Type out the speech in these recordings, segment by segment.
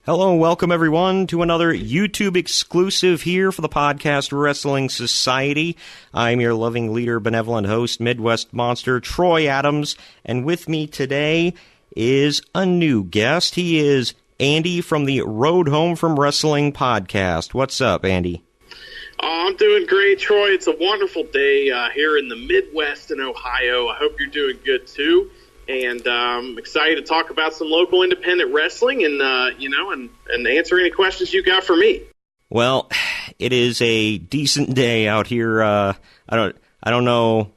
Hello and welcome everyone to another YouTube exclusive here for the podcast Wrestling Society. I'm your loving leader, benevolent host, Midwest Monster, Troy Adams, and with me today is a new guest. He is Andy from the Road Home from Wrestling podcast. What's up, Andy? Oh, I'm doing great, Troy. It's a wonderful day here in the Midwest in Ohio. I hope you're doing good too. And I'm excited to talk about some local independent wrestling and and answer any questions you got for me. Well, it is a decent day out here. I don't know,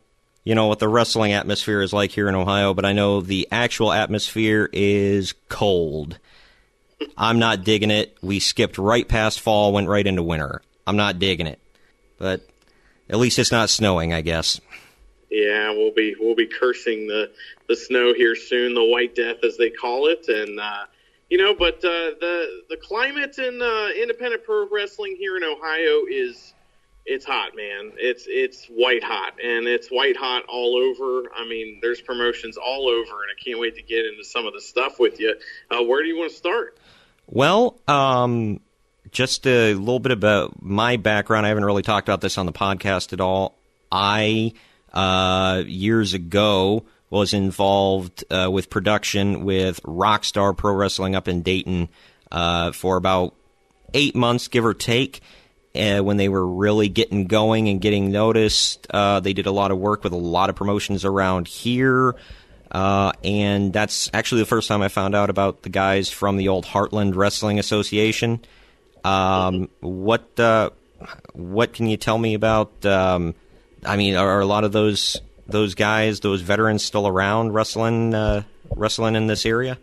what the wrestling atmosphere is like here in Ohio, but I know the actual atmosphere is cold. I'm not digging it. We skipped right past fall, went right into winter. I'm not digging it, but at least it's not snowing, I guess. Yeah, we'll be cursing the snow here soon, the White Death as they call it, and but the climate in independent pro wrestling here in Ohio it's hot, man. It's white hot, and it's white hot all over. I mean, there's promotions all over, and I can't wait to get into some of the stuff with you. Where do you want to start? Well, just a little bit about my background. I haven't really talked about this on the podcast at all. I years ago was involved with production with Rockstar Pro Wrestling up in Dayton for about 8 months, give or take. When they were really getting going and getting noticed, they did a lot of work with a lot of promotions around here. And that's actually the first time I found out about the guys from the old Heartland Wrestling Association. What can you tell me about? Are a lot of those guys, those veterans, still around wrestling in this area?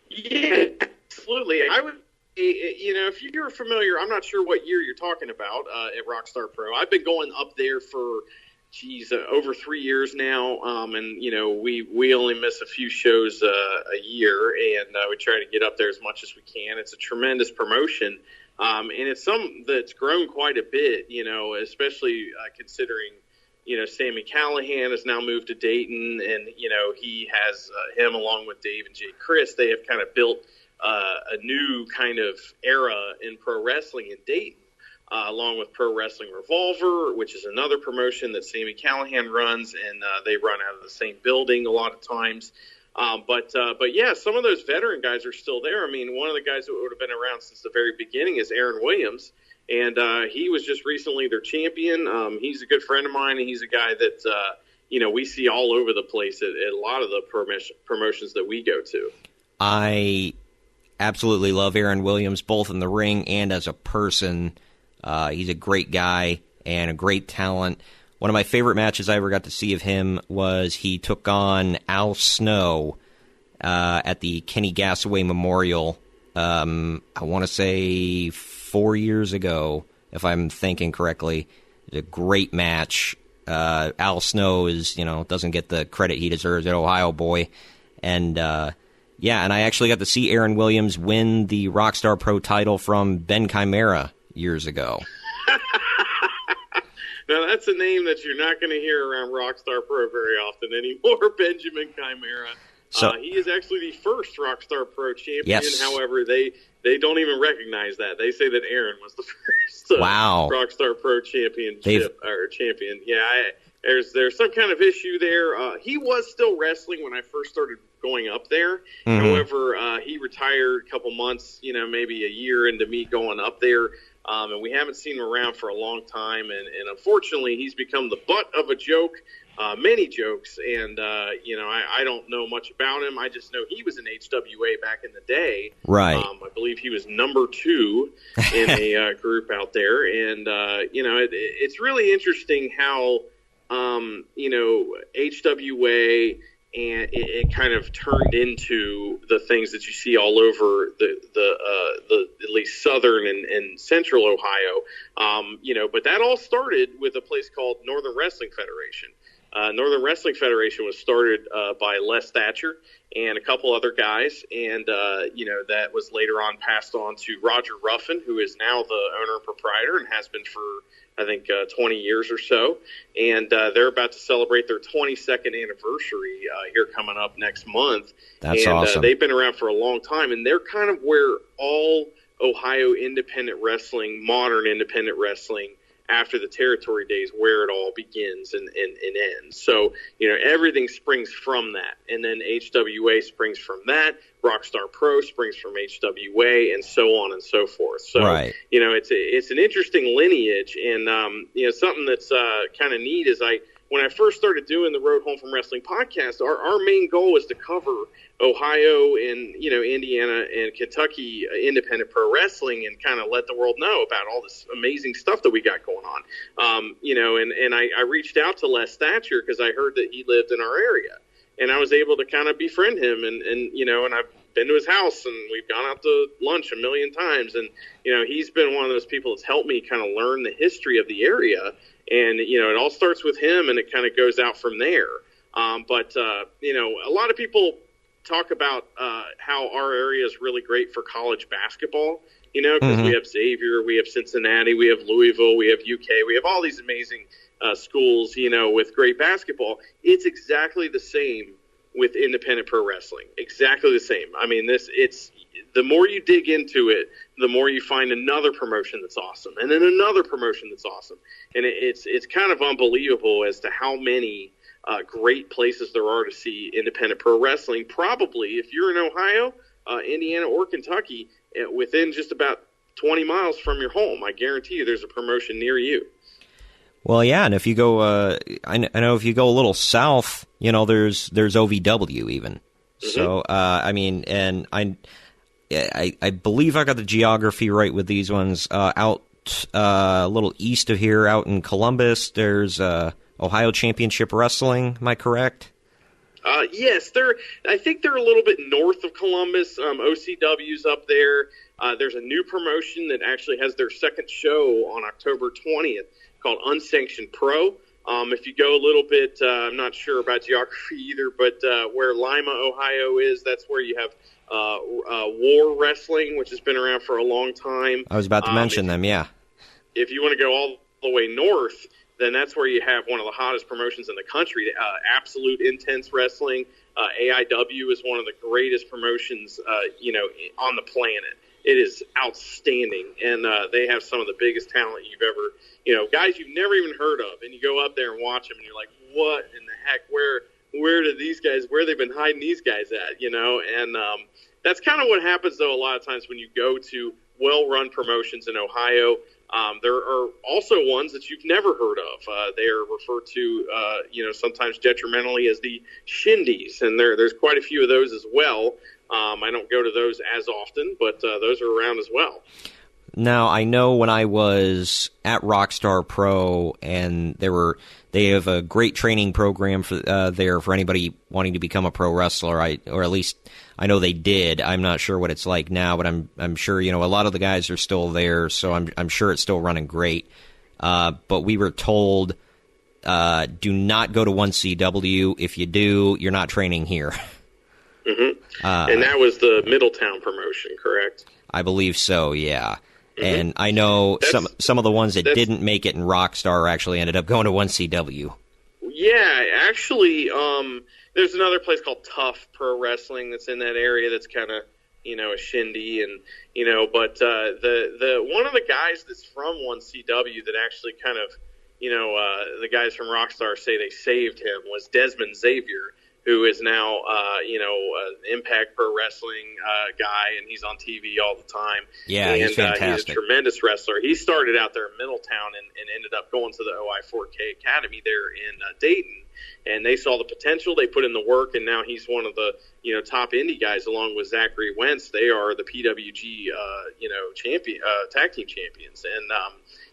Yeah, absolutely. I would, if you're familiar, I'm not sure what year you're talking about at Rockstar Pro. I've been going up there for, over 3 years now, and we only miss a few shows a year, and we try to get up there as much as we can. It's a tremendous promotion. And it's something that's grown quite a bit, especially considering, Sammy Callahan has now moved to Dayton, and, he has him along with Dave and Jay Chris. They have kind of built a new kind of era in pro wrestling in Dayton, along with Pro Wrestling Revolver, which is another promotion that Sammy Callahan runs, and they run out of the same building a lot of times. But yeah, some of those veteran guys are still there. I mean, one of the guys that would have been around since the very beginning is Aaron Williams, and he was just recently their champion. He's a good friend of mine, and he's a guy that we see all over the place at a lot of the promotions that we go to. I absolutely love Aaron Williams, both in the ring and as a person. He's a great guy and a great talent. One of my favorite matches I ever got to see of him was he took on Al Snow at the Kenny Gassaway Memorial, I want to say 4 years ago, if I'm thinking correctly. It was a great match. Al Snow doesn't get the credit he deserves, an Ohio boy. And, and I actually got to see Aaron Williams win the Rockstar Pro title from Ben Chimera years ago. Now, that's a name that you're not going to hear around Rockstar Pro very often anymore, Benjamin Chimera. So, he is actually the first Rockstar Pro champion. Yes. However, they don't even recognize that. They say that Aaron was the first Rockstar Pro champion. Yeah, there's some kind of issue there. He was still wrestling when I first started going up there. Mm-hmm. However, he retired a couple months, maybe a year into me going up there. And we haven't seen him around for a long time, and unfortunately, he's become the butt of a joke, many jokes, and I don't know much about him. I just know he was in HWA back in the day. Right. I believe he was number 2 in a group out there, and it's really interesting how HWA. And it kind of turned into the things that you see all over the at least southern and central Ohio, but that all started with a place called Northern Wrestling Federation, Northern Wrestling Federation was started by Les Thatcher and a couple other guys, and that was later on passed on to Roger Ruffin, who is now the owner and proprietor and has been for, I think, 20 years or so. And they're about to celebrate their 22nd anniversary here coming up next month. That's awesome. They've been around for a long time, and they're kind of where all Ohio independent wrestling, modern independent wrestling, after the territory days, where it all begins and ends. So, everything springs from that. And then HWA springs from that. Rockstar Pro springs from HWA, and so on and so forth. So, right. It's an interesting lineage. And, something that's kind of neat is when I first started doing the Road Home from Wrestling podcast, our main goal was to cover Ohio and, Indiana and Kentucky independent pro wrestling and kind of let the world know about all this amazing stuff that we got going on. And I reached out to Les Thatcher because I heard that he lived in our area, and I was able to kind of befriend him and I've been to his house and we've gone out to lunch a million times. And, he's been one of those people that's helped me kind of learn the history of the area. And, it all starts with him and it kind of goes out from there. But a lot of people talk about how our area is really great for college basketball, because we have Xavier, we have Cincinnati, we have Louisville, we have UK, we have all these amazing schools, with great basketball. It's exactly the same with independent pro wrestling. Exactly the same. I mean, it's the more you dig into it, the more you find another promotion that's awesome, and then another promotion that's awesome. And it's kind of unbelievable as to how many great places there are to see independent pro wrestling. Probably, if you're in Ohio, Indiana, or Kentucky, within just about 20 miles from your home, I guarantee you there's a promotion near you. Well, yeah, and if you go, I know if you go a little south, there's OVW even. Mm-hmm. So, and I believe I got the geography right with these ones. Out a little east of here, out in Columbus, there's Ohio Championship Wrestling. Am I correct? Yes, I think they're a little bit north of Columbus. OCW's up there. There's a new promotion that actually has their second show on October 20th called Unsanctioned Pro. If you go a little bit, I'm not sure about geography either, but where Lima, Ohio is, that's where you have War Wrestling, which has been around for a long time. I was about to mention them, yeah. If you want to go all the way north, then that's where you have one of the hottest promotions in the country, Absolute Intense Wrestling. AIW is one of the greatest promotions, on the planet. It is outstanding, and they have some of the biggest talent you've ever, guys you've never even heard of, and you go up there and watch them, and you're like, what in the heck, where did these guys, where they've been hiding these guys at, and that's kind of what happens, though, a lot of times when you go to well-run promotions in Ohio. There are also ones that you've never heard of. They are referred to, sometimes detrimentally as the shindies, and there's quite a few of those as well. I don't go to those as often, but those are around as well. Now, I know when I was at Rockstar Pro, and they have a great training program for there for anybody wanting to become a pro wrestler. Or at least I know they did. I'm not sure what it's like now, but I'm sure a lot of the guys are still there, so I'm sure it's still running great. But we were told, do not go to 1CW. If you do, you're not training here. Mm-hmm. And that was the Middletown promotion, correct? I believe so, yeah. Mm-hmm. And I know some of the ones that didn't make it in Rockstar actually ended up going to 1CW. Yeah, actually, there's another place called Tough Pro Wrestling that's in that area that's kind of, a shindy, and but the one of the guys that's from 1CW that actually kind of, the guys from Rockstar say they saved him was Desmond Xavier, who is now, Impact Pro Wrestling guy, and he's on TV all the time. Yeah, he's fantastic. He's a tremendous wrestler. He started out there in Middletown and ended up going to the OI4K Academy there in Dayton, and they saw the potential. They put in the work, and now he's one of the, top indie guys along with Zachary Wentz. They are the PWG, champion, tag team champions, and,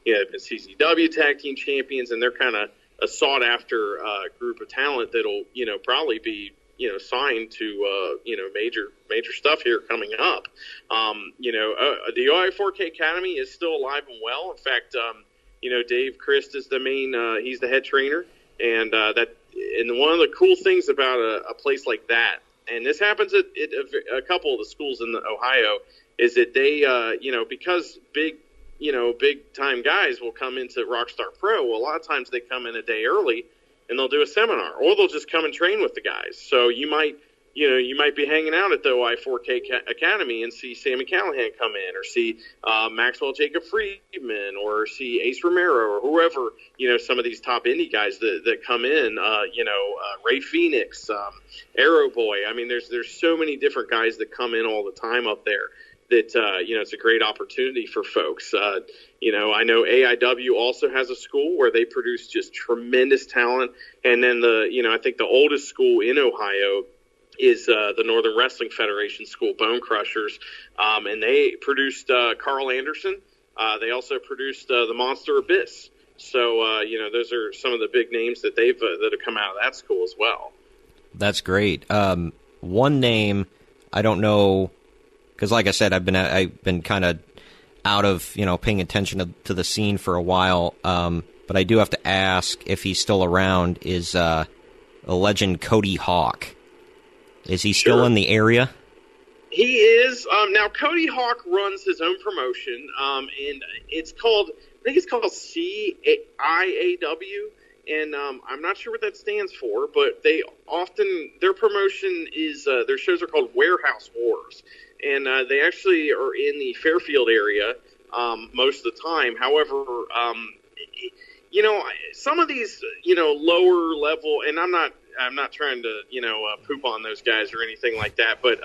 they've been CCW tag team champions, and they're kind of a sought-after group of talent that'll, probably be, signed to, major stuff here coming up. The OI4K Academy is still alive and well. In fact, Dave Christ is the main, he's the head trainer, and that and one of the cool things about a place like that, and this happens at a couple of the schools in Ohio, is that they, because big time guys will come into Rockstar Pro. Well, a lot of times they come in a day early and they'll do a seminar, or they'll just come and train with the guys. So you might be hanging out at the OI4K Academy and see Sammy Callahan come in, or see Maxwell Jacob Friedman, or see Ace Romero, or whoever, some of these top indie guys that come in, Ray Phoenix, Arrow Boy. I mean, there's so many different guys that come in all the time up there that, it's a great opportunity for folks. I know AIW also has a school where they produce just tremendous talent. And then I think the oldest school in Ohio is the Northern Wrestling Federation school, Bone Crushers, and they produced Carl Anderson. They also produced the Monster Abyss. So, those are some of the big names that that have come out of that school as well. That's great. One name, I don't know, because like I said, I've been kind of out of paying attention to the scene for a while. But I do have to ask if he's still around. Is the legend Cody Hawk? Is he still in the area? He is. Now, Cody Hawk runs his own promotion, and I think it's called CIAW, and I'm not sure what that stands for, but their promotion is, their shows are called Warehouse Wars, and they actually are in the Fairfield area most of the time. However, some of these, lower level, and I'm not trying to, poop on those guys or anything like that, but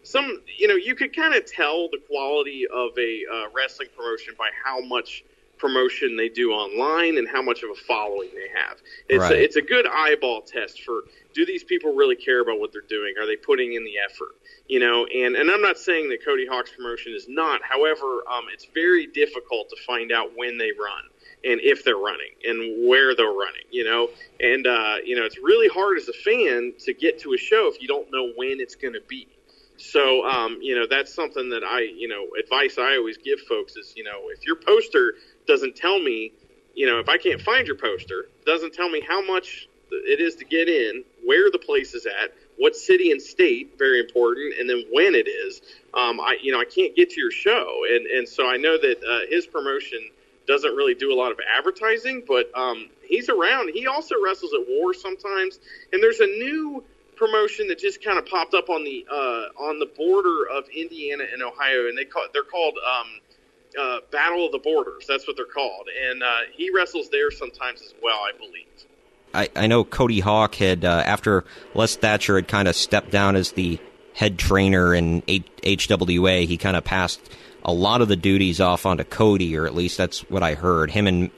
some, you could kind of tell the quality of a wrestling promotion by how much promotion they do online and how much of a following they have. It's a good eyeball test for, do these people really care about what they're doing? Are they putting in the effort? And I'm not saying that Cody Hawk's promotion is not. However, it's very difficult to find out when they run, and if they're running, and where they're running, and, it's really hard as a fan to get to a show if you don't know when it's going to be. So, that's something that advice I always give folks is, if your poster doesn't tell me, if I can't find your poster, doesn't tell me how much it is to get in, where the place is at, what city and state, very important, and then when it is, I can't get to your show. And so I know that his promotion doesn't really do a lot of advertising, but he's around. He also wrestles at War sometimes, and there's a new promotion that just kind of popped up on the border of Indiana and Ohio, and they're called Battle of the Borders. That's what they're called, and he wrestles there sometimes as well, I believe. I know Cody Hawk had, after Les Thatcher had kind of stepped down as the head trainer in HWA, he kind of passed a lot of the duties off onto Cody, or at least that's what I heard. Him and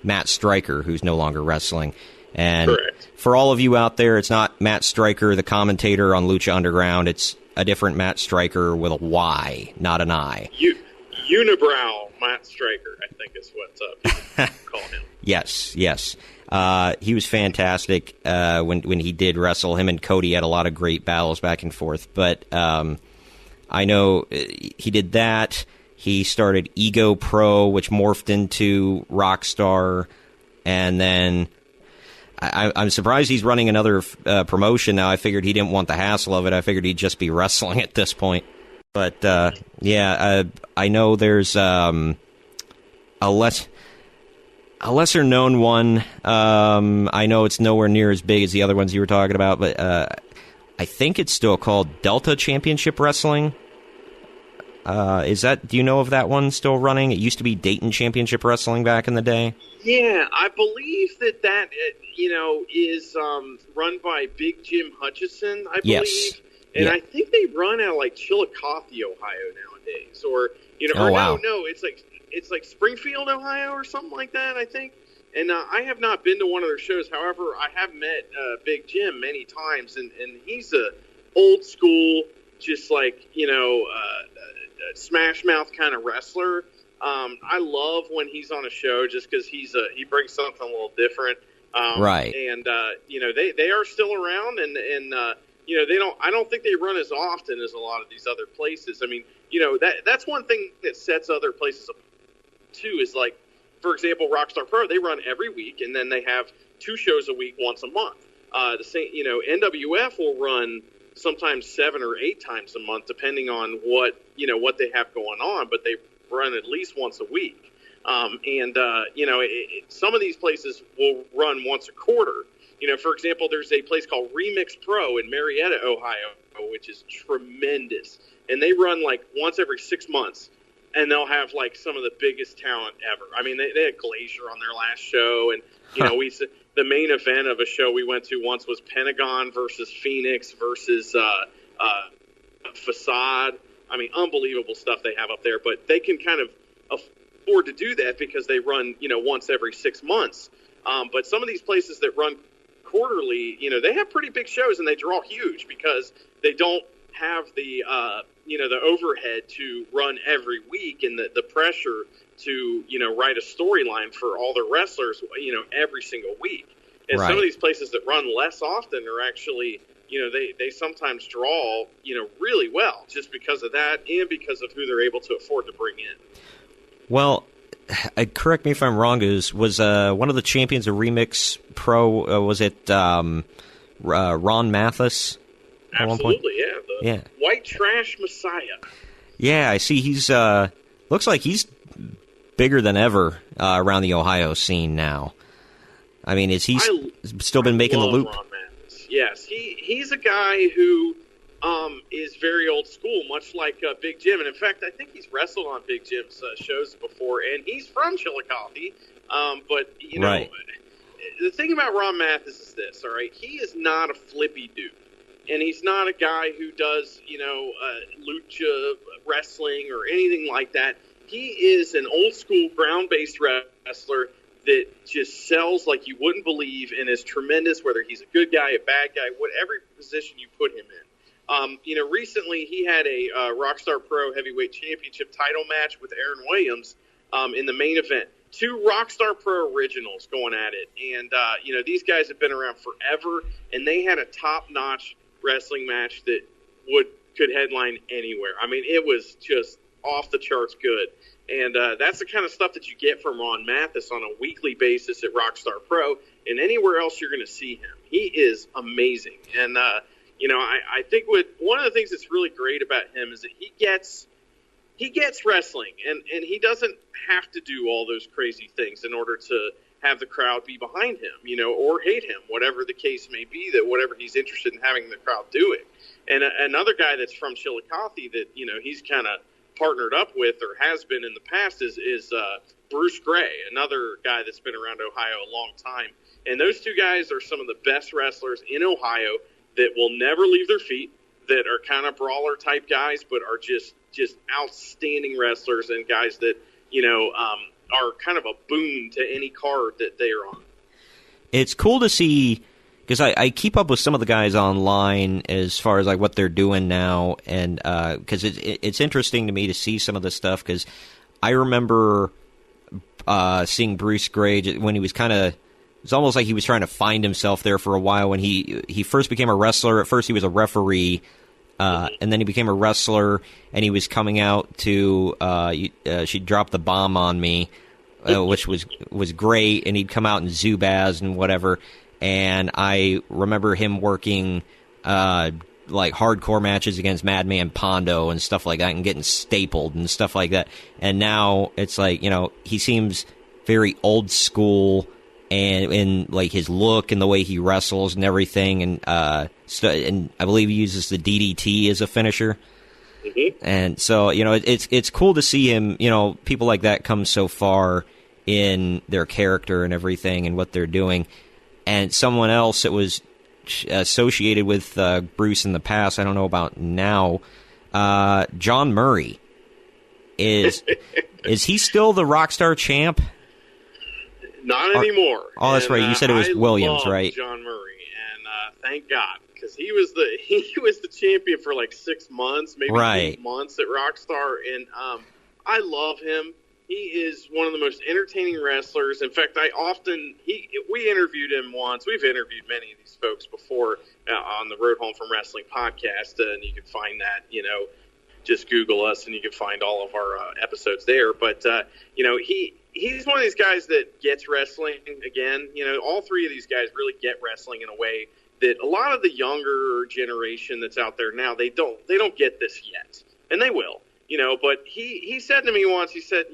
Matt Stryker, who's no longer wrestling. And correct. For all of you out there, it's not Matt Stryker, the commentator on Lucha Underground. It's a different Matt Stryker with a Y, not an I. Unibrow Matt Stryker, I think is what people call him. Yes. He was fantastic when he did wrestle. Him and Cody had a lot of great battles back and forth. But I know he did that. He started Ego Pro, which morphed into Rockstar. And then I'm surprised he's running another promotion now. I figured he didn't want the hassle of it. I figured he'd just be wrestling at this point. But, I know there's a lesser-known one. I know it's nowhere near as big as the other ones you were talking about, but I think it's still called Delta Championship Wrestling. Do you know of that one still running? It used to be Dayton Championship Wrestling back in the day. Yeah, I believe that is run by Big Jim Hutchison, I believe. Yes. And I think they run out of like Chillicothe, Ohio nowadays, or it's like Springfield, Ohio, or something like that, I think. And I have not been to one of their shows. However, I have met Big Jim many times, and he's a old school, just like smash mouth kind of wrestler. I love when he's on a show just because he brings something a little different. Right. And they are still around, and I don't think they run as often as a lot of these other places. I mean, that's one thing that sets other places apart too, is like, for example, Rockstar Pro, they run every week, and then they have 2 shows a week once a month. The same, NWF will run sometimes 7 or 8 times a month, depending on what they have going on, but they run at least once a week. Some of these places will run once a quarter. For example, there's a place called Remix Pro in Marietta, Ohio, which is tremendous. And they run like once every 6 months, and they'll have like some of the biggest talent ever. I mean, they had Glacier on their last show, and the main event of a show we went to once was Pentagon versus Phoenix versus Facade. I mean, unbelievable stuff they have up there, but they can kind of afford to do that because they run, once every 6 months. But some of these places that run quarterly, they have pretty big shows and they draw huge because they don't have the, the overhead to run every week and the pressure to, write a storyline for all the wrestlers, every single week. And Right. some of these places that run less often are actually, they sometimes draw, really well just because of that and because of who they're able to afford to bring in. Well, correct me if I'm wrong, was one of the champions of Remix Pro, was it Ron Mathis at one point? Absolutely, yeah. The White Trash Messiah. Yeah, I see he's, looks like he's bigger than ever around the Ohio scene now. I mean, is he still been making the loop? Ron Mathis. Yes, he's a guy who is very old school, much like Big Jim. And in fact, I think he's wrestled on Big Jim's shows before, and he's from Chillicothe. But, Right. The thing about Ron Mathis is this, all right? He is not a flippy dude. And he's not a guy who does, lucha wrestling or anything like that. He is an old school ground-based wrestler that just sells like you wouldn't believe and is tremendous, whether he's a good guy, a bad guy, whatever position you put him in. Recently he had a Rockstar Pro Heavyweight Championship title match with Aaron Williams in the main event. 2 Rockstar Pro originals going at it. And, these guys have been around forever, and they had a top-notch wrestling match that could headline anywhere. I mean, it was just off the charts good. And that's the kind of stuff that you get from Ron Mathis on a weekly basis at Rockstar Pro, and anywhere else you're going to see him. He is amazing. And, I think one of the things that's really great about him is that he gets wrestling, and he doesn't have to do all those crazy things in order to have the crowd be behind him, or hate him, whatever the case may be, that whatever he's interested in having the crowd doing. And another guy that's from Chillicothe that, he's kind of partnered up with or has been in the past is Bruce Gray, another guy that's been around Ohio a long time. And those 2 guys are some of the best wrestlers in Ohio that will never leave their feet, that are kind of brawler type guys, but are just outstanding wrestlers and guys that, are kind of a boon to any card that they are on. It's cool to see, because I keep up with some of the guys online as far as like what they're doing now, and because it's interesting to me to see some of this stuff, because I remember seeing Bruce Gray when he was it's almost like he was trying to find himself there for a while when he first became a wrestler. At first he was a referee, and then he became a wrestler, and he was coming out to She Dropped the Bomb on Me, which was great, and he'd come out in Zubaz and whatever. And I remember him working like hardcore matches against Madman Pondo and stuff like that, and getting stapled and stuff like that. And now it's like, he seems very old school, and in like his look and the way he wrestles and everything, and and I believe he uses the DDT as a finisher. Mm-hmm. And so, it's cool to see him, people like that come so far in their character and everything and what they're doing. And someone else that was associated with Bruce in the past, I don't know about now, John Murray. Is he still the Rockstar champ? Not anymore. Oh, that's right. You said it was Williams, right? John Murray, and thank God, because he was the champion for like 6 months, maybe 8 months at Rockstar, and I love him. He is one of the most entertaining wrestlers. In fact, we interviewed him once. We've interviewed many of these folks before on the Road Home from Wrestling podcast, and you can find that, just Google us and you can find all of our episodes there. But, he's one of these guys that gets wrestling again. All three of these guys really get wrestling in a way that a lot of the younger generation that's out there now, they don't get this yet. And they will, but he said to me once, he said,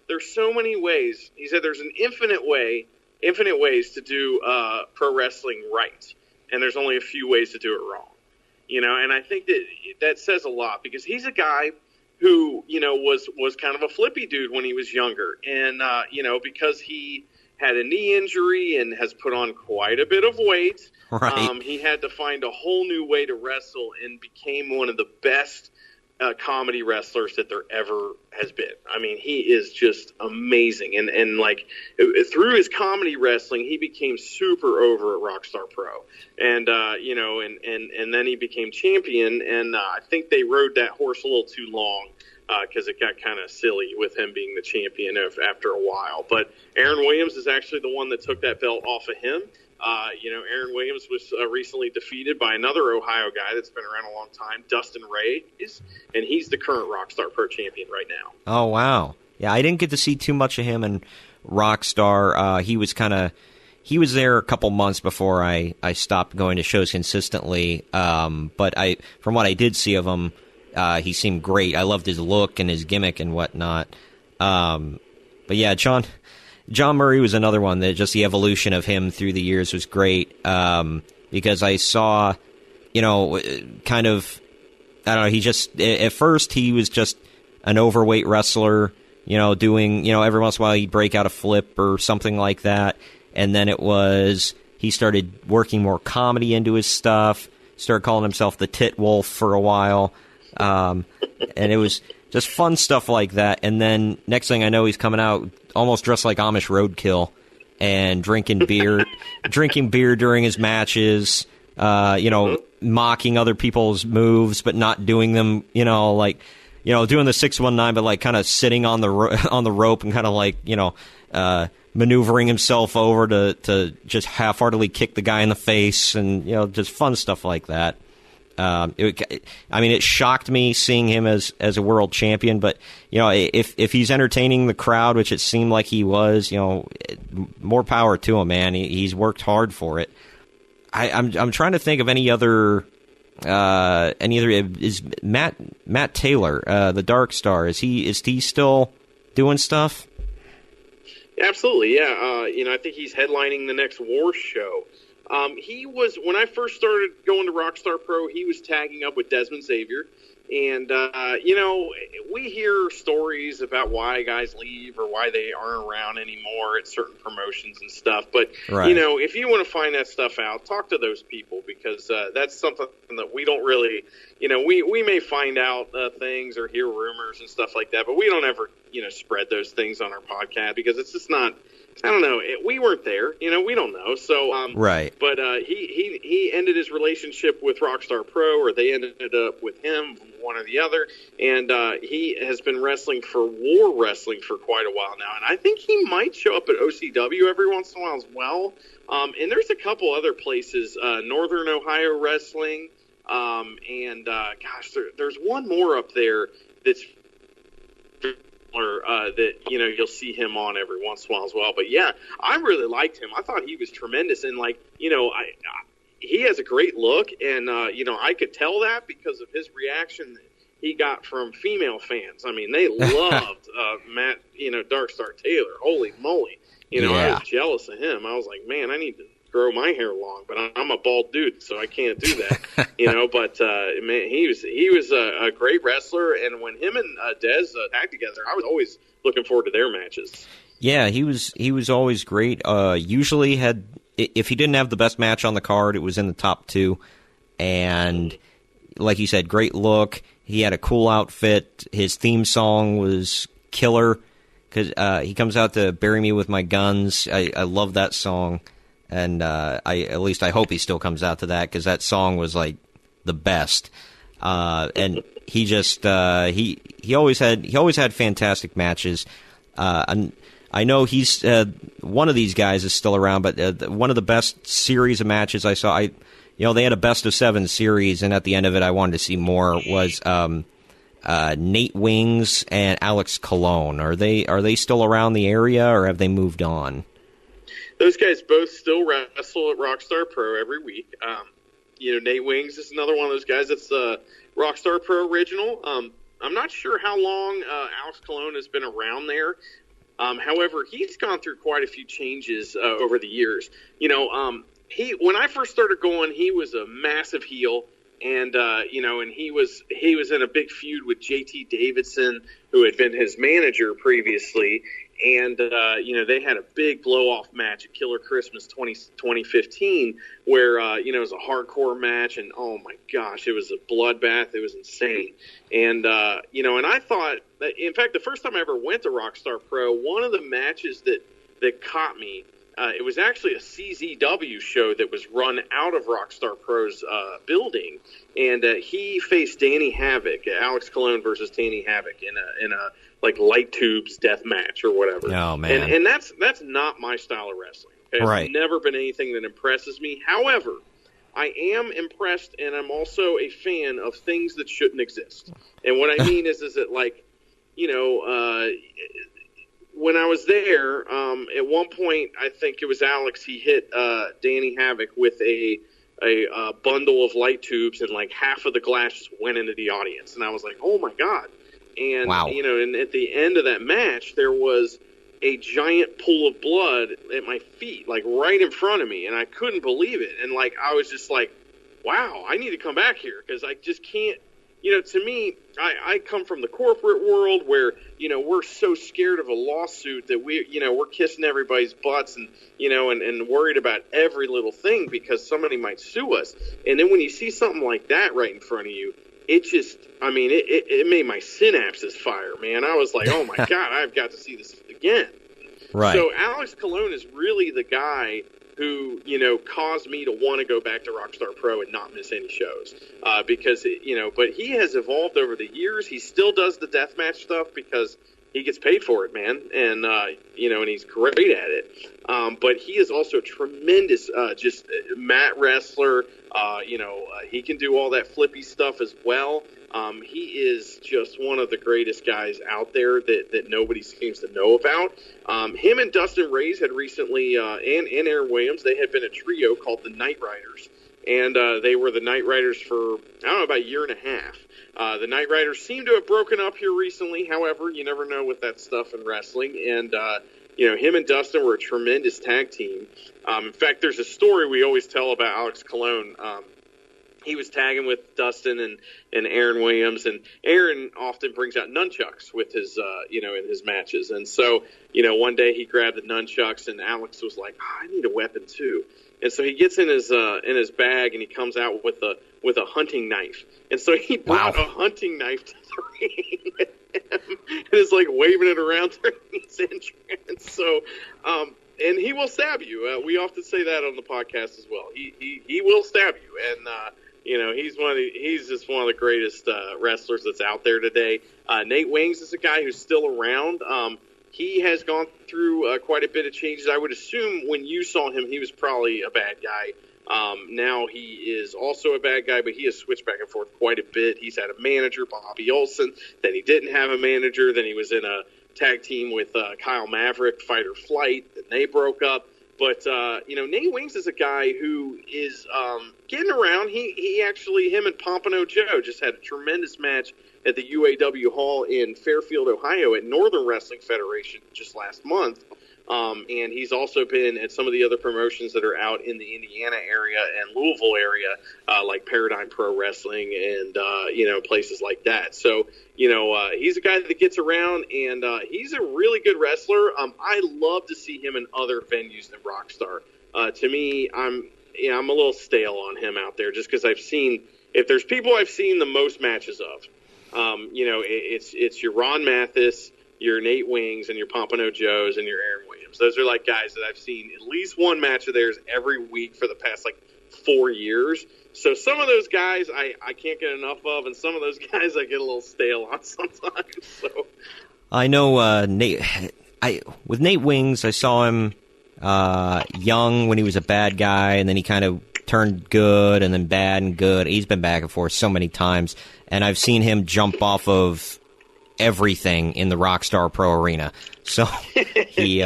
there's so many ways. He said there's an infinite ways to do pro wrestling right. And there's only a few ways to do it wrong. And I think that says a lot, because he's a guy who, was kind of a flippy dude when he was younger. And, because he had a knee injury and has put on quite a bit of weight, right. He had to find a whole new way to wrestle and became one of the best comedy wrestlers that there ever has been. I mean, he is just amazing. And like through his comedy wrestling, he became super over at Rockstar Pro. And, and then he became champion. And I think they rode that horse a little too long because it got kind of silly with him being the champion after a while. But Aaron Williams is actually the one that took that belt off of him. Aaron Williams was recently defeated by another Ohio guy that's been around a long time, Dustin Ray, and he's the current Rockstar Pro champion right now. Oh, wow. Yeah, I didn't get to see too much of him in Rockstar. He was there a couple months before I stopped going to shows consistently. But from what I did see of him, he seemed great. I loved his look and his gimmick and whatnot. But yeah, John Murray was another one that just the evolution of him through the years was great, because I saw, kind of, I don't know, he just, at first he was just an overweight wrestler, doing, every once in a while he'd break out a flip or something like that, and then he started working more comedy into his stuff, started calling himself the Tit Wolf for a while, and it was just fun stuff like that, and then next thing I know he's coming out almost dressed like Amish roadkill and drinking beer during his matches, mocking other people's moves but not doing them, doing the 619 but like kind of sitting on the rope and kind of like, maneuvering himself over to just half-heartedly kick the guy in the face, and just fun stuff like that. It shocked me seeing him as a world champion, but if he's entertaining the crowd, which it seemed like he was, more power to him, man. He's worked hard for it. I'm trying to think of any other. Is Matt Taylor, the Dark Star? Is he still doing stuff? Absolutely, yeah. I think he's headlining the next War show. He was, when I first started going to Rockstar Pro, he was tagging up with Desmond Xavier. And, we hear stories about why guys leave or why they aren't around anymore at certain promotions and stuff. But, right. If you want to find that stuff out, talk to those people, because that's something that we don't really, we may find out things or hear rumors and stuff like that, but we don't ever, spread those things on our podcast, because it's just not, I don't know. We weren't there, we don't know. So, right. But he ended his relationship with Rockstar Pro, or they ended up with him, one or the other. And he has been wrestling for War Wrestling for quite a while now. And I think he might show up at OCW every once in a while as well. And there's a couple other places, Northern Ohio Wrestling. There's one more up there that's that you'll see him on every once in a while as well. But yeah, I really liked him. I thought he was tremendous, and he has a great look, and I could tell that because of his reaction that he got from female fans. I mean, they loved Matt, Darkstar Taylor. Holy moly! I was jealous of him. I was like, man, I need to grow my hair long, but I'm a bald dude, so I can't do that. But man, he was a great wrestler, and when him and Dez tagged together, I was always looking forward to their matches. Yeah, he was always great. Usually if he didn't have the best match on the card, it was in the top two, and like you said, great look. He had a cool outfit. His theme song was killer, because he comes out to "Bury Me with My Guns." I love that song. And at least I hope he still comes out to that, because that song was like the best. And he just he always had fantastic matches. And I know he's one of these guys is still around, but one of the best series of matches I saw, they had a best of 7 series, and at the end of it, I wanted to see more. Was Nate Wings and Alex Colon. Are they still around the area, or have they moved on? Those guys both still wrestle at Rockstar Pro every week. Nate Wings is another one of those guys that's Rockstar Pro original. I'm not sure how long Alex Colon has been around there. However, he's gone through quite a few changes over the years. When I first started going, he was a massive heel, and he was in a big feud with JT Davidson, who had been his manager previously, and they had a big blow-off match at Killer Christmas 2015, where it was a hardcore match, and oh my gosh, it was a bloodbath. It was insane, and and I thought that, in fact, the first time I ever went to Rockstar Pro, one of the matches that caught me. It was actually a CZW show that was run out of Rockstar Pro's building, and he faced Danny Havoc, Alex Colon versus Danny Havoc in a like light tubes death match or whatever. Oh man, and that's not my style of wrestling. Okay? Right. It's never been anything that impresses me. However, I am impressed, and I'm also a fan of things that shouldn't exist. And what I mean is that, like, when I was there, at one point, I think it was Alex, he hit Danny Havoc with a bundle of light tubes, and like half of the glass just went into the audience. And I was like, oh my God. And, wow. And at the end of that match, there was a giant pool of blood at my feet, like right in front of me. And I couldn't believe it. And like, I was just like, wow, I need to come back here, because I just can't. To me, I come from the corporate world where, we're so scared of a lawsuit that we're kissing everybody's butts and worried about every little thing because somebody might sue us. And then when you see something like that right in front of you, it just, it made my synapses fire, man. I was like, oh my God, I've got to see this again. Right. So Alex Colon is really the guy who, caused me to want to go back to Rockstar Pro and not miss any shows. Because, but he has evolved over the years. He still does the deathmatch stuff because he gets paid for it, man. And, and he's great at it. But he is also a tremendous, just mat wrestler. He can do all that flippy stuff as well. He is just one of the greatest guys out there that nobody seems to know about. Him and Dustin Reyes had recently, and Aaron Williams, they had been a trio called the Night Riders. And they were the Night Riders for, about a year and a half. The Night Riders seem to have broken up here recently. However, you never know with that stuff in wrestling. And, him and Dustin were a tremendous tag team. In fact, there's a story we always tell about Alex Colon. He was tagging with Dustin and Aaron Williams, and Aaron often brings out nunchucks with his, in his matches. And so, one day he grabbed the nunchucks, and Alex was like, I need a weapon too. And so he gets in his bag, and he comes out with a hunting knife. And so he brought a hunting knife to the ring with him, and is like waving it around during his entrance. So, and he will stab you. We often say that on the podcast as well. He will stab you, and he's just one of the greatest wrestlers that's out there today. Nate Wings is a guy who's still around. He has gone through quite a bit of changes. I would assume when you saw him, he was probably a bad guy. Now he is also a bad guy, but he has switched back and forth quite a bit. He's had a manager, Bobby Olson. Then he didn't have a manager. Then he was in a tag team with Kyle Maverick, Fight or Flight. Then they broke up. But, Nate Wings is a guy who is getting around. He actually, him and Pompano Joe just had a tremendous match at the UAW Hall in Fairfield, Ohio at Northern Wrestling Federation just last month. And he's also been at some of the other promotions that are out in the Indiana area and Louisville area, like Paradigm Pro Wrestling and, places like that. So, he's a guy that gets around, and he's a really good wrestler. I love to see him in other venues than Rockstar. To me, I'm a little stale on him out there just because if there's people I've seen the most matches of, it's your Ron Mathis, your Nate Wings, and your Pompano Joes, and your Aaron Williams. Those are like guys that I've seen at least one match of theirs every week for the past 4 years. So some of those guys I can't get enough of, and some of those guys I get a little stale on sometimes. So I know with Nate Wings, I saw him young when he was a bad guy, and then he kind of turned good and then bad and good. He's been back and forth so many times. and I've seen him jump off of everything in the Rockstar Pro Arena. So he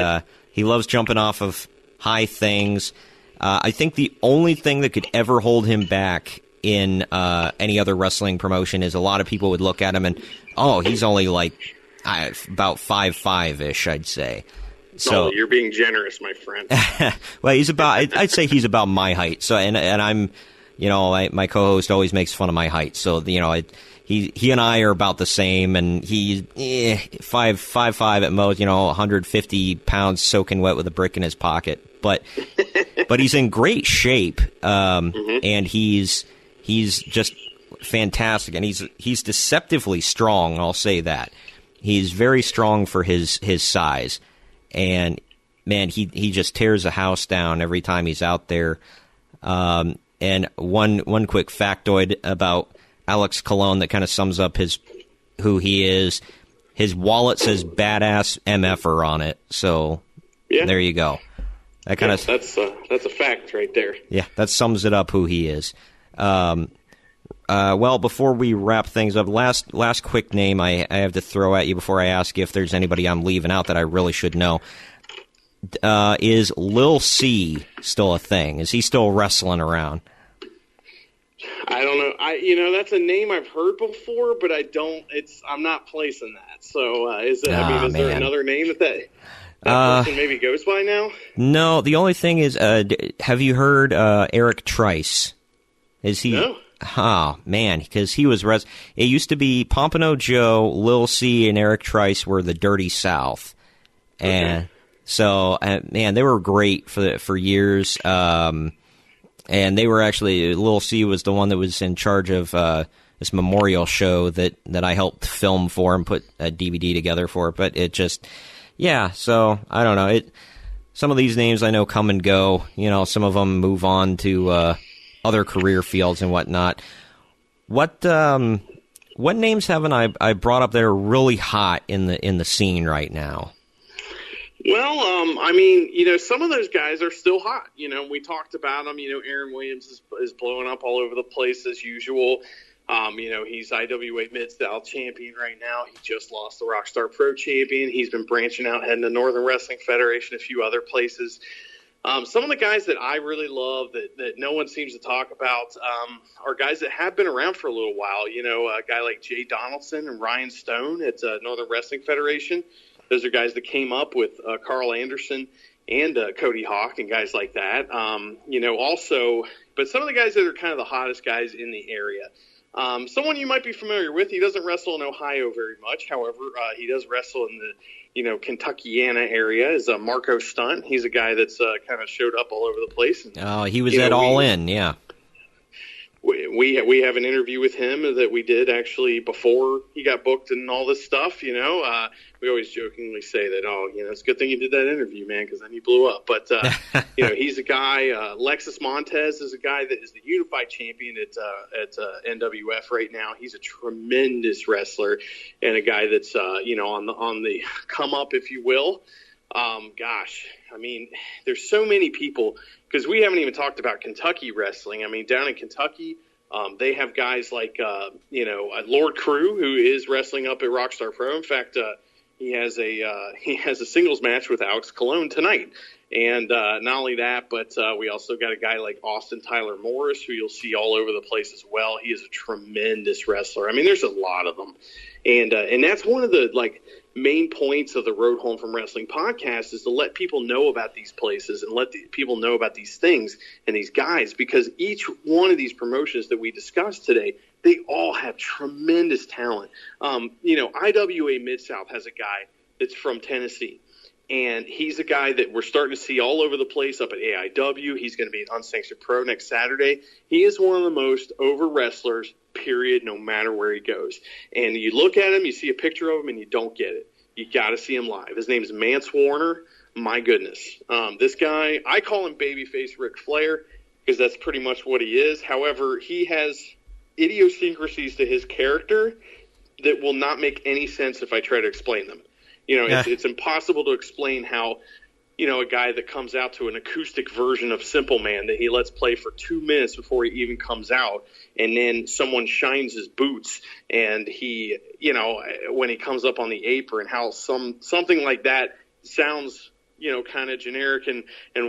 loves jumping off of high things. I think the only thing that could ever hold him back in any other wrestling promotion is a lot of people would look at him and, oh, he's only like about 5'5"-ish, I'd say. So you're being generous, my friend. Well, he's about. I'd say he's about my height. So, and I'm, my co-host always makes fun of my height. So, he and I are about the same, and he's 5'5" at most. 150 pounds soaking wet with a brick in his pocket. But he's in great shape, and he's just fantastic, and he's deceptively strong. I'll say that he's very strong for his size. And, man, he just tears a house down every time he's out there. And one quick factoid about Alex Colon that kind of sums up who he is. His wallet says "badass MFer" on it. So there you go. That kind of that's a fact right there. Yeah, that sums it up who he is. Well, before we wrap things up, last quick name I have to throw at you before I ask you if there's anybody I'm leaving out that I really should know. Is Lil C still a thing? Is he still wrestling around? I don't know. That's a name I've heard before, but I'm not placing that. So is there another name that person maybe goes by now? No, the only thing is, have you heard Eric Trice? Is he? No. Oh, man, because he was... it used to be Pompano Joe, Lil C, and Eric Trice were the Dirty South. And so, man, they were great for years. And they were actually... Lil C was the one that was in charge of this memorial show that I helped film for and put a DVD together for. But it just... Yeah, so, I don't know. Some of these names I know come and go. Some of them move on to... other career fields and whatnot. What names haven't I brought up that are really hot in the scene right now? Well, some of those guys are still hot. We talked about them. Aaron Williams is blowing up all over the place as usual. He's IWA Mid-South champion right now. He just lost the Rockstar Pro champion. He's been branching out, heading to Northern Wrestling Federation, a few other places. Some of the guys that I really love that no one seems to talk about are guys that have been around for a little while. A guy like Jay Donaldson and Ryan Stone at Northern Wrestling Federation. Those are guys that came up with Carl Anderson and Cody Hawk and guys like that. But some of the guys that are kind of the hottest guys in the area. Someone you might be familiar with. He doesn't wrestle in Ohio very much. However, he does wrestle in the Kentuckiana area is Marco Stunt. He's a guy that's kind of showed up all over the place. And, he was at All In, yeah. We have an interview with him that we did actually before he got booked and all this stuff. We always jokingly say that, it's a good thing you did that interview, man, because then he blew up. But he's a guy. Lexus Montez is a guy that is the unified champion at NWF right now. He's a tremendous wrestler and a guy that's on the come up, if you will. There's so many people. Because we haven't even talked about Kentucky wrestling. Down in Kentucky, they have guys like, Lord Crew, who is wrestling up at Rockstar Pro. In fact, he has a singles match with Alex Colon tonight. And not only that, but we also got a guy like Austin Tyler Morris, who you'll see all over the place as well. He is a tremendous wrestler. There's a lot of them. And that's one of the, main points of the Road Home from Wrestling podcast is to let people know about these places and let people know about these things and these guys, because each one of these promotions that we discussed today, they all have tremendous talent. IWA Mid-South has a guy that's from Tennessee, and he's a guy that we're starting to see all over the place up at AIW. He's going to be an Unsanctioned Pro next Saturday. He is one of the most over wrestlers, period, no matter where he goes. And you look at him, you see a picture of him, and you don't get it. You got to see him live. His name is Mance Warner. My goodness. This guy, I call him Babyface Ric Flair because that's pretty much what he is. However, he has idiosyncrasies to his character that will not make any sense if I try to explain them. It's impossible to explain how a guy that comes out to an acoustic version of Simple Man that he lets play for 2 minutes before he even comes out. And then someone shines his boots and he, when he comes up on the apron, how something like that sounds, kind of generic and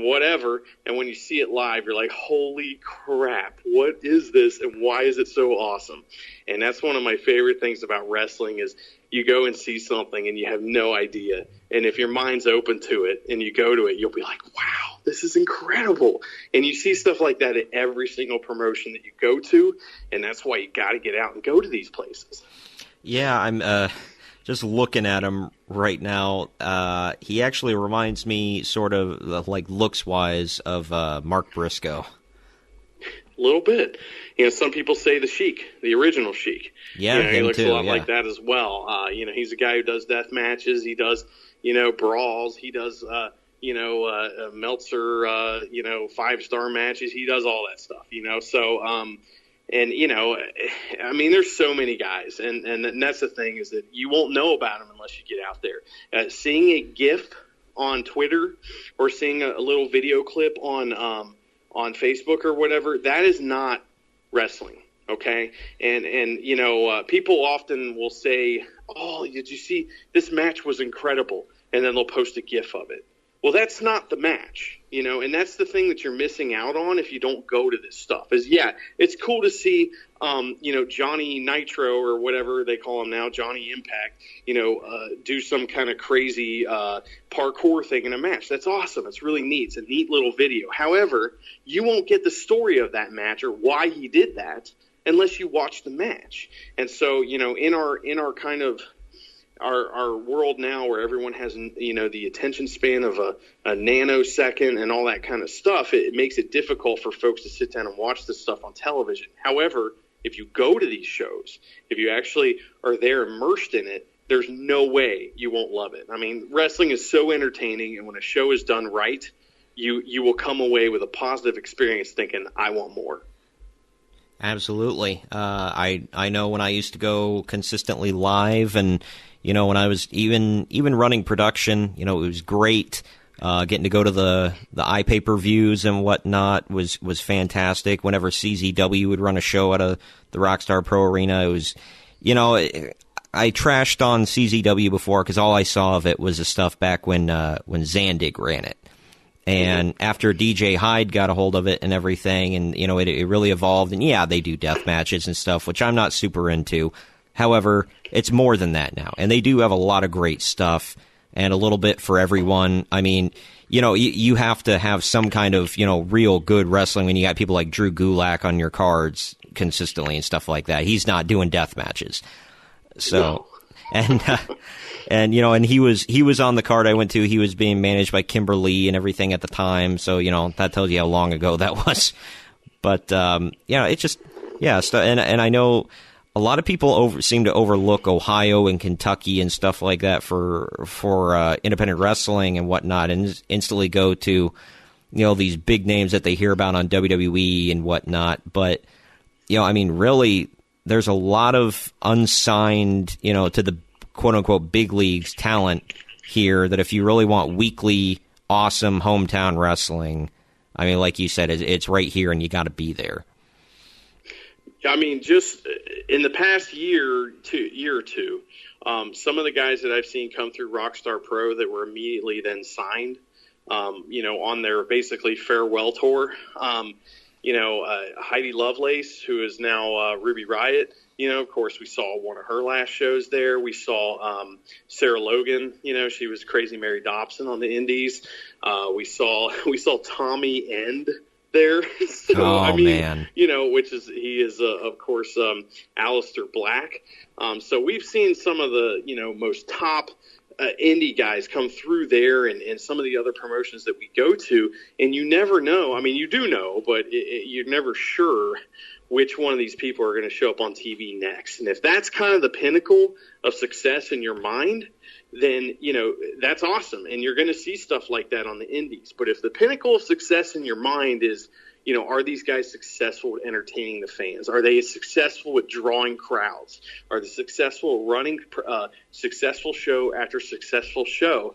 whatever. And when you see it live, you're like, holy crap, what is this? And why is it so awesome? And that's one of my favorite things about wrestling is you go and see something and you have no idea. And if your mind's open to it and you go to it, you'll be like, wow, this is incredible. And you see stuff like that at every single promotion that you go to. And that's why you got to get out and go to these places. Yeah, I'm just looking at him right now. He actually reminds me sort of like looks-wise of Mark Briscoe. A little bit. Some people say the Sheik, the original Sheik. Yeah, he looks too, a lot like that as well. He's a guy who does death matches. He does, brawls. He does, Meltzer, 5-star matches. He does all that stuff, So, there's so many guys. And that's the thing is that you won't know about them unless you get out there. Seeing a GIF on Twitter or seeing a little video clip on Facebook or whatever, that is not wrestling, okay? And people often will say, oh, did you see this match was incredible? And then they'll post a GIF of it. Well, that's not the match, and that's the thing that you're missing out on if you don't go to this stuff is, yeah, it's cool to see, Johnny Nitro or whatever they call him now, Johnny Impact, do some kind of crazy parkour thing in a match. That's awesome. It's really neat. It's a neat little video. However, you won't get the story of that match or why he did that unless you watch the match. And so, in our kind of our world now where everyone has, the attention span of a nanosecond and all that kind of stuff, it makes it difficult for folks to sit down and watch this stuff on television. However, if you go to these shows, if you actually are there immersed in it, there's no way you won't love it. I mean, wrestling is so entertaining, and when a show is done right, you will come away with a positive experience thinking, I want more. Absolutely. I know when I used to go consistently live and, when I was even running production, it was great. Getting to go to the iPay-per-views and whatnot was fantastic. Whenever CZW would run a show at the Rockstar Pro Arena, it was, I trashed on CZW before because all I saw of it was the stuff back when Zandig ran it. And after DJ Hyde got a hold of it and everything, and, it really evolved. And, yeah, they do death matches and stuff, which I'm not super into. However, it's more than that now. And they do have a lot of great stuff and a little bit for everyone. I mean, you have to have some kind of, real good wrestling when you got people like Drew Gulak on your cards consistently and stuff like that. He's not doing death matches. So, no. And he was on the card I went to. He was being managed by Kimberly and everything at the time. So, that tells you how long ago that was. But, it's just, and I know a lot of people seem to overlook Ohio and Kentucky and stuff like that for independent wrestling and whatnot, and instantly go to, these big names that they hear about on WWE and whatnot. But, really, there's a lot of unsigned, to the quote-unquote big leagues talent here that if you really want weekly, awesome hometown wrestling, like you said, it's right here and you got to be there. Just in the past year or two, some of the guys that I've seen come through Rockstar Pro that were immediately then signed, on their basically farewell tour, Heidi Lovelace, who is now Ruby Riott. Of course, we saw one of her last shows there. We saw Sarah Logan. She was Crazy Mary Dobson on the Indies. We saw Tommy End there. So, man. He is of course, Aleister Black. So we've seen some of the, most top indie guys come through there and some of the other promotions that we go to. And you never know. You do know, but you're never sure which one of these people are going to show up on TV next. And if that's kind of the pinnacle of success in your mind, then, that's awesome. And you're going to see stuff like that on the indies. But if the pinnacle of success in your mind is, are these guys successful at entertaining the fans? Are they successful at drawing crowds? Are they successful at running successful show after successful show?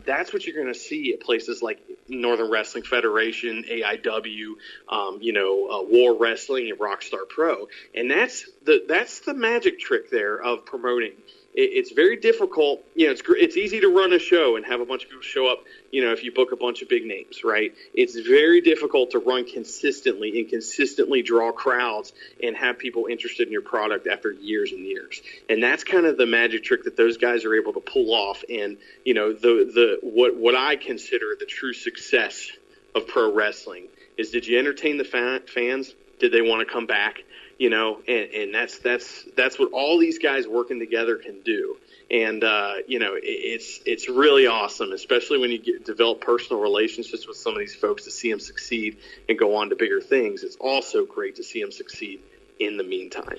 That's what you're going to see at places like Northern Wrestling Federation, AIW, War Wrestling, and Rockstar Pro. And that's the magic trick there of promoting. It's very difficult. It's easy to run a show and have a bunch of people show up, if you book a bunch of big names, right? It's very difficult to run consistently and consistently draw crowds and have people interested in your product after years and years. And that's kind of the magic trick that those guys are able to pull off. And, what I consider the true success of pro wrestling is, did you entertain the fans? Did they want to come back? And that's what all these guys working together can do. And, it's really awesome, especially when you develop personal relationships with some of these folks, to see them succeed and go on to bigger things. It's also great to see them succeed in the meantime.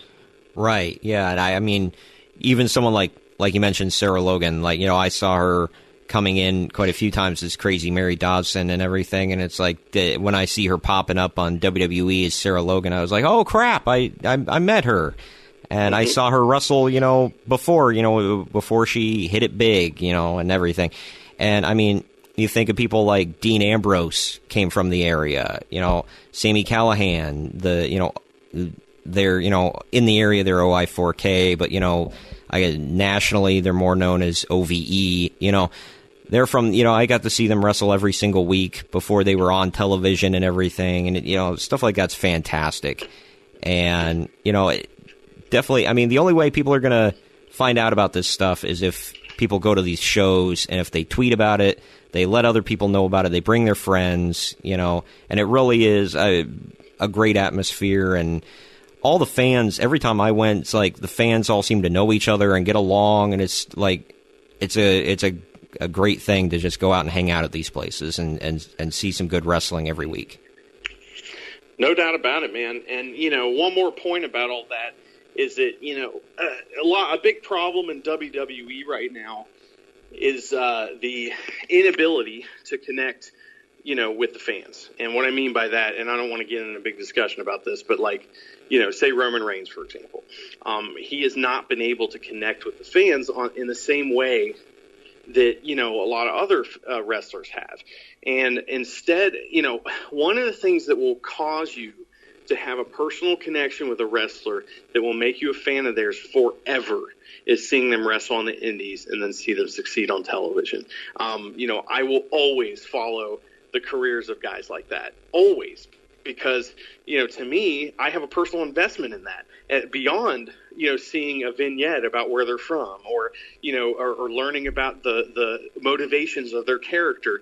Right. Yeah. And I mean, even someone like you mentioned, Sarah Logan, I saw her coming in quite a few times as Crazy Mary Dodson and everything, and it's like when I see her popping up on WWE as Sarah Logan, I was like, oh crap, I met her, and I saw her wrestle, before she hit it big, and everything. And I mean, you think of people like Dean Ambrose came from the area, Sami Callihan, they're in the area, they're OI4K, but nationally they're more known as OVE, They're from, I got to see them wrestle every single week before they were on television and everything. And, stuff like that's fantastic. And, definitely, I mean, the only way people are going to find out about this stuff is if people go to these shows, and if they tweet about it, they let other people know about it, they bring their friends, and it really is a great atmosphere. And all the fans, every time I went, it's like the fans all seem to know each other and get along. And it's like, it's a great thing to just go out and hang out at these places and see some good wrestling every week. No doubt about it, man. And, one more point about all that is that, a big problem in WWE right now is the inability to connect, with the fans. And what I mean by that, and I don't want to get in a big discussion about this, but say Roman Reigns, for example, he has not been able to connect with the fans in the same way that, a lot of other wrestlers have. And instead, one of the things that will cause you to have a personal connection with a wrestler that will make you a fan of theirs forever is seeing them wrestle on the indies and then see them succeed on television. I will always follow the careers of guys like that, always. Because, to me, I have a personal investment in that. And beyond, seeing a vignette about where they're from, or, or learning about the motivations of their character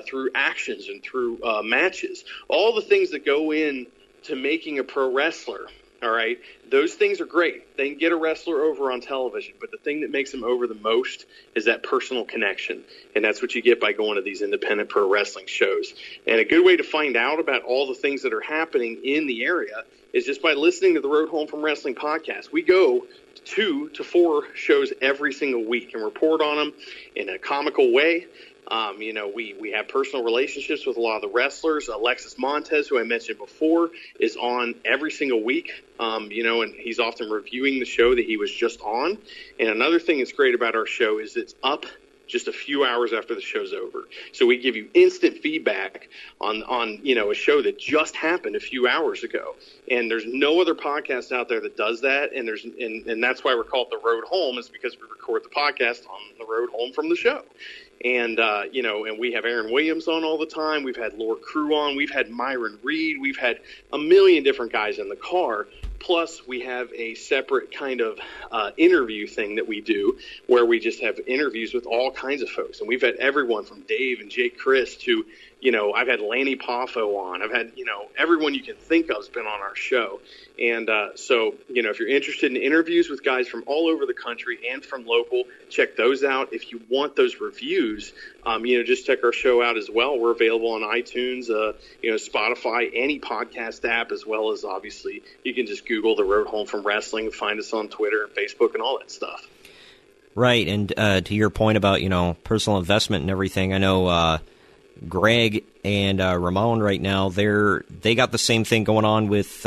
through actions and through matches. All the things that go in to making a pro wrestler, all right, those things are great. They can get a wrestler over on television, but the thing that makes them over the most is that personal connection. And that's what you get by going to these independent pro wrestling shows. And a good way to find out about all the things that are happening in the area is just by listening to the Road Home from Wrestling podcast. We go 2 to 4 shows every single week and report on them in a comical way. We have personal relationships with a lot of the wrestlers. Alexis Montez, who I mentioned before, is on every single week, and he's often reviewing the show that he was just on. And another thing that's great about our show is it's up just a few hours after the show's over. So we give you instant feedback on a show that just happened a few hours ago. And there's no other podcast out there that does that. And and that's why we're called The Road Home, is because we record the podcast on the road home from the show. And, and we have Aaron Williams on all the time. We've had Lord Crew on. We've had Myron Reed. We've had a million different guys in the car. Plus, we have a separate kind of interview thing that we do where we just have interviews with all kinds of folks. And we've had everyone from Dave and Jake Chris to, I've had Lanny Poffo on. I've had, everyone you can think of has been on our show. And so, if you're interested in interviews with guys from all over the country and from local, check those out. If you want those reviews, just check our show out as well. We're available on iTunes, Spotify, any podcast app, as well as obviously you can just Google The Road Home from Wrestling and find us on Twitter and Facebook and all that stuff. Right. And to your point about, personal investment and everything, I know Greg and Ramon right now, they got the same thing going on with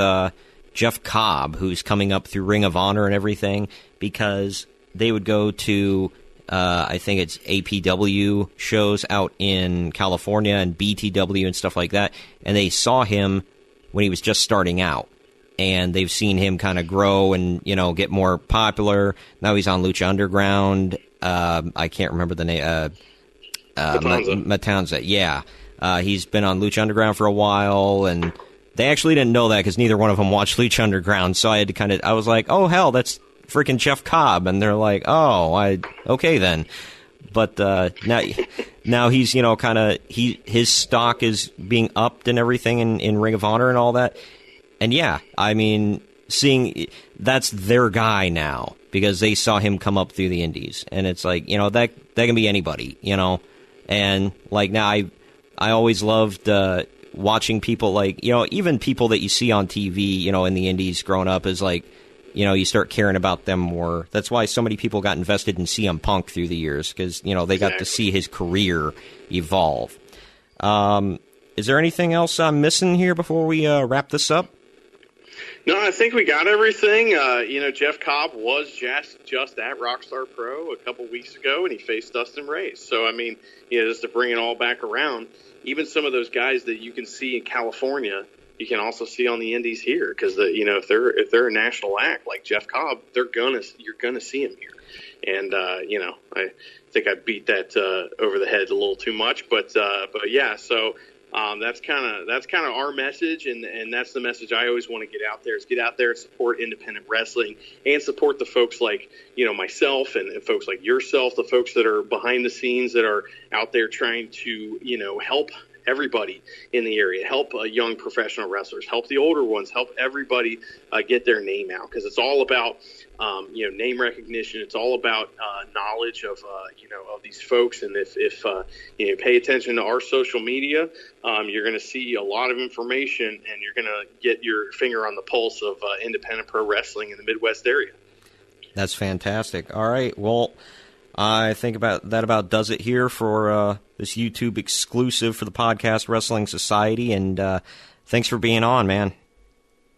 Jeff Cobb, who's coming up through Ring of Honor and everything, because they would go to I think it's APW shows out in California and BTW and stuff like that. And they saw him when he was just starting out. And they've seen him kind of grow and, get more popular. Now he's on Lucha Underground. I can't remember the name. Matanza. Yeah. He's been on Lucha Underground for a while, and they actually didn't know that because neither one of them watched Lucha Underground. So I had to I was like, oh, hell, that's freaking Jeff Cobb. And they're like, oh, okay then. But now he's, his stock is being upped and everything in Ring of Honor and all that. And yeah, I mean, that's their guy now because they saw him come up through the indies. And it's like, that can be anybody, And like now I always loved watching people like, even people that you see on TV, in the indies growing up is like, you start caring about them more. That's why so many people got invested in CM Punk through the years because, they got to see his career evolve. Is there anything else I'm missing here before we wrap this up? No, I think we got everything. Jeff Cobb was just at Rockstar Pro a couple weeks ago, and he faced Dustin Reyes. So, I mean, just to bring it all back around, even some of those guys that you can see in California, you can also see on the indies here because if they're a national act like Jeff Cobb, you're gonna see him here. And I think I beat that over the head a little too much, but yeah, so. That's kind of our message, and that's the message I always want to get out there: is get out there and support independent wrestling and support the folks like myself and folks like yourself, the folks that are behind the scenes that are out there trying to help everybody in the area, help young professional wrestlers, help the older ones, help everybody get their name out because it's all about name recognition. It's all about knowledge of these folks, and if you pay attention to our social media, you're going to see a lot of information, and you're going to get your finger on the pulse of independent pro wrestling in the Midwest area. That's fantastic. All right, well, I think that about does it here for this YouTube exclusive for the Podcast Wrestling Society, and thanks for being on, man.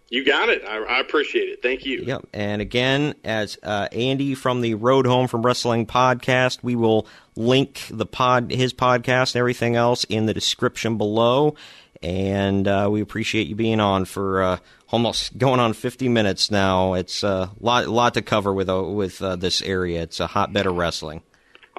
You got it. I appreciate it. Thank you. Yep. And again, as Andy from the Road Home from Wrestling podcast, we will link his podcast and everything else in the description below. And we appreciate you being on for almost going on 50 minutes now. It's a lot to cover with this area. It's a hotbed of wrestling.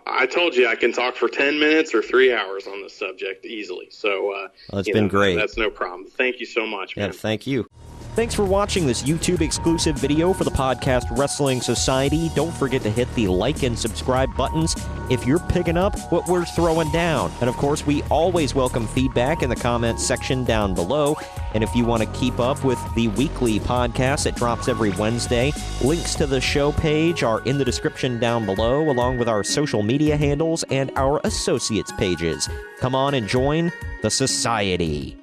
I told you I can talk for 10 minutes or 3 hours on this subject easily. So it's been great. That's no problem. Thank you so much, man. Yeah, thank you. Thanks for watching this YouTube-exclusive video for the Podcast Wrestling Society. Don't forget to hit the like and subscribe buttons if you're picking up what we're throwing down. And, of course, we always welcome feedback in the comments section down below. And if you want to keep up with the weekly podcast that drops every Wednesday, links to the show page are in the description down below, along with our social media handles and our associates pages. Come on and join the Society.